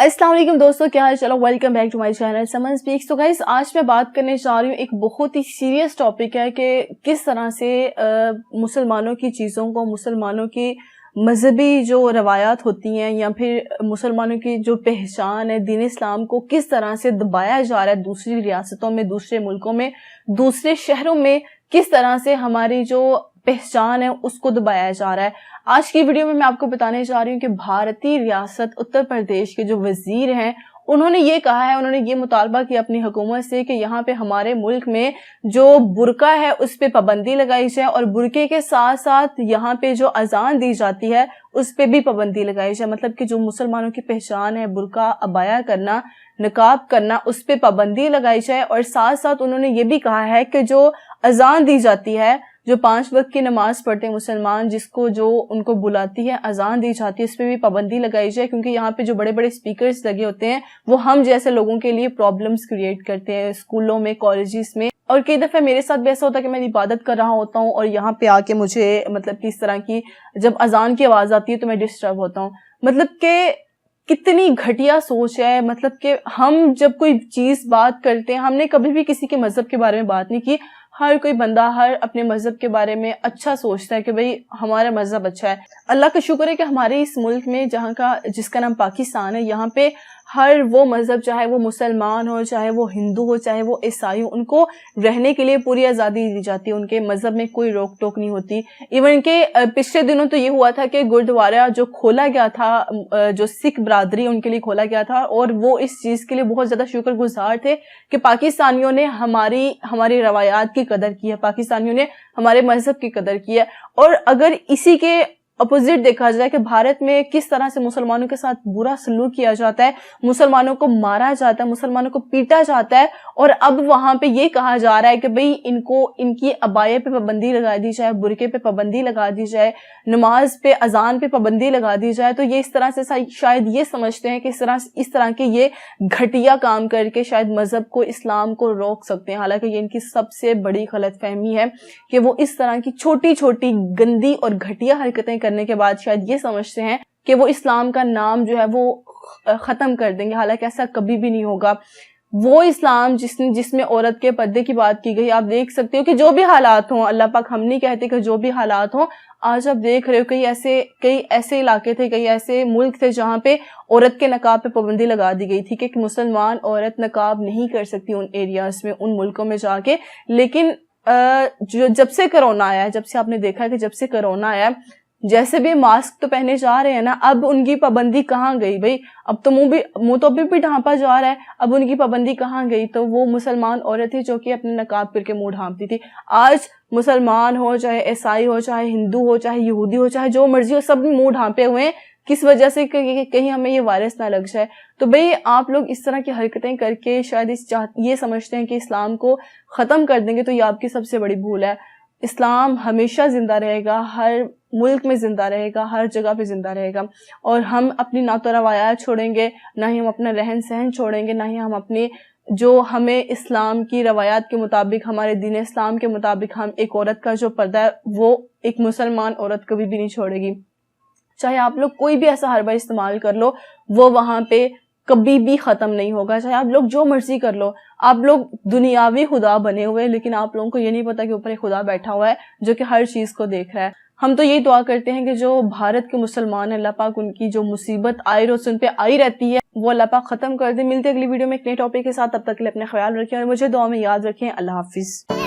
السلام علیکم دوستوں، کیا حال؟ چلو welcome back to my channel Suman speaks. تو گائز آج میں بات کرنے جا رہی ہوں، ایک بہت ہی سیریس ٹاپک ہے کہ کس طرح سے مسلمانوں کی چیزوں کو، مسلمانوں کی مذہبی جو روایات ہوتی ہیں یا پھر مسلمانوں کی جو پہچان ہے دین اسلام کو کس طرح سے دبایا جا رہا ہے دوسری ریاستوں میں، دوسرے ملکوں میں، دوسرے شہروں میں، کس طرح سے ہماری جو پہچان ہے اس کو دبایا جا رہا ہے۔ آج کی ویڈیو میں آپ کو بتانے جا رہی ہوں کہ بھارتی ریاست اتر پردیش کے جو وزیر ہیں انہوں نے یہ کہا ہے، انہوں نے یہ مطالبہ کیا اپنی حکومت سے کہ یہاں پہ ہمارے ملک میں جو برقع ہے اس پہ پابندی لگائی جائے، اور برقعے کے ساتھ ساتھ یہاں پہ جو اذان دی جاتی ہے اس پہ بھی پابندی لگائی جائے۔ مطلب کہ جو مسلمانوں کی پہچان ہے برقع عبایا کرنا، نقاب کرنا، اس پہ پابندی لگائی جائے۔ اور ساتھ ساتھ انہوں نے یہ بھی کہا ہے کہ جو اذان دی جاتی ہے، جو 5 وقت کی نماز پڑھتے ہیں مسلمان، جس کو جو ان کو بلاتی ہے، اذان دی جاتی ہے، اس پہ بھی پابندی لگائی جائے، کیونکہ یہاں پہ جو بڑے بڑے سپیکرز لگے ہوتے ہیں وہ ہم جیسے لوگوں کے لیے پرابلمز کریٹ کرتے ہیں اسکولوں میں، کالجز میں۔ اور کئی دفعہ میرے ساتھ بھی ایسا ہوتا ہے کہ میں عبادت کر رہا ہوتا ہوں اور یہاں پہ آ کے مجھے مطلب کہ اس طرح کی جب اذان کی آواز آتی ہے تو میں ڈسٹرب ہوتا ہوں۔ مطلب کہ کتنی گھٹیا سوچ ہے، مطلب کہ ہم جب کوئی چیز بات کرتے ہیں، ہم نے کبھی بھی کسی کے مذہب کے بارے میں بات نہیں کی۔ ہر کوئی بندہ ہر اپنے مذہب کے بارے میں اچھا سوچتا ہے کہ بھئی ہمارا مذہب اچھا ہے۔ اللہ کا شکر ہے کہ ہمارے اس ملک میں جس کا نام پاکستان ہے، یہاں پہ ہر وہ مذہب، چاہے وہ مسلمان ہو، چاہے وہ ہندو ہو، چاہے وہ عیسائی ہو، ان کو رہنے کے لیے پوری آزادی دی جاتی ہے، ان کے مذہب میں کوئی روک ٹوک نہیں ہوتی۔ ایون کہ پچھلے دنوں تو یہ ہوا تھا کہ گردوارہ جو کھولا گیا تھا، جو سکھ برادری ان کے لیے کھولا گیا تھا، اور وہ اس چیز کے لیے بہت زیادہ شکر گزار تھے کہ پاکستانیوں نے ہماری روایات کی قدر کی ہے، پاکستانیوں نے ہمارے مذہب کی قدر کی ہے۔ اور اگر اسی کے اپوزٹ دیکھا جائے کہ بھارت میں کس طرح سے مسلمانوں کے ساتھ برا سلوک کیا جاتا ہے، مسلمانوں کو مارا جاتا ہے، مسلمانوں کو پیٹا جاتا ہے، اور اب وہاں پہ یہ کہا جا رہا ہے کہ بھئی ان کی عبایا پہ پابندی لگا دی جائے، برقعے پہ پابندی لگا دی جائے، نماز پہ، اذان پہ پابندی لگا دی جائے۔ تو یہ اس طرح سے شاید یہ سمجھتے ہیں کہ اس طرح کے یہ گھٹیا کام کر کے شاید مذہب کو، اسلام کو روک سکتے ہیں، حالانکہ یہ ان کی سب سے بڑی غلط فہمی ہے کہ وہ اس طرح کی چھوٹی چھوٹی گندی اور گھٹیا حرکتیں کرنے کے بعد شاید یہ سمجھتے ہیں کہ وہ اسلام کا نام جو ہے وہ ختم کر دیں گے، حالانکہ ایسا کبھی بھی نہیں ہوگا۔ وہ اسلام جس میں عورت کے پردے کی بات کی گئی، آپ دیکھ سکتے ہو کہ جو بھی حالات ہوں، اللہ پاک ہم نہیں کہتے کہ جو بھی حالات ہوں، آج آپ دیکھ رہے ہو کئی ایسے علاقے تھے، کئی ایسے ملک تھے جہاں پہ عورت کے نقاب پہ پابندی لگا دی گئی تھی کہ ایک مسلمان عورت نقاب نہیں کر سکتی ان ایریاز میں، ان ملکوں میں جا کے۔ لیکن جب سے کرونا آیا ہے، جب سے آپ نے دیکھا کہ جب سے کرونا آیا ہے، جیسے بھی ماسک تو پہنے جا رہے ہیں نا، اب ان کی پابندی کہاں گئی بھئی؟ اب تو منہ تو بھی ڈھانپا جا رہا ہے، اب ان کی پابندی کہاں گئی؟ تو وہ مسلمان عورت تھی جو کہ اپنے نقاب کر کے منہ ڈھانپتی تھی۔ آج مسلمان ہو، چاہے عیسائی ہو، چاہے ہندو ہو، چاہے یہودی ہو، چاہے جو مرضی ہو، سب منہ ڈھانپے ہوئے ہیں، کس وجہ سے کہ کہیں ہمیں یہ وائرس نہ لگ جائے۔ تو بھئی آپ لوگ اس طرح کی حرکتیں کر کے شاید یہ سمجھتے ہیں کہ اسلام کو ختم کر دیں گے، تو یہ آپ کی سب سے بڑی بھول ہے۔ اسلام ہمیشہ زندہ رہے گا، ہر ملک میں زندہ رہے گا، ہر جگہ پہ زندہ رہے گا، اور ہم اپنی نہ تو روایات چھوڑیں گے، نہ ہی ہم اپنا رہن سہن چھوڑیں گے، نہ ہی ہم اپنی جو ہمیں اسلام کی روایات کے مطابق، ہمارے دین اسلام کے مطابق ہم ایک عورت کا جو پردہ ہے وہ ایک مسلمان عورت کبھی بھی نہیں چھوڑے گی۔ چاہے آپ لوگ کوئی بھی ایسا حربہ استعمال کر لو، وہ وہاں پہ کبھی بھی ختم نہیں ہوگا، چاہے آپ لوگ جو مرضی کر لو۔ آپ لوگ دنیاوی خدا بنے ہوئے، لیکن آپ لوگوں کو یہ نہیں پتا کہ اوپر ایک خدا بیٹھا ہوا ہے جو کہ ہر چیز کو دیکھ رہا ہے۔ ہم تو یہی دعا کرتے ہیں کہ جو بھارت کے مسلمان ہیں، اللہ پاک ان کی جو مصیبت آئے روز ان پہ آئی رہتی ہے وہ اللہ پاک ختم کر دے۔ ملتے اگلی ویڈیو میں ایک نئے ٹاپک کے ساتھ، تب تک کے لیے اپنا خیال رکھیں اور مجھے دعا میں یاد رکھیں۔ اللہ حافظ۔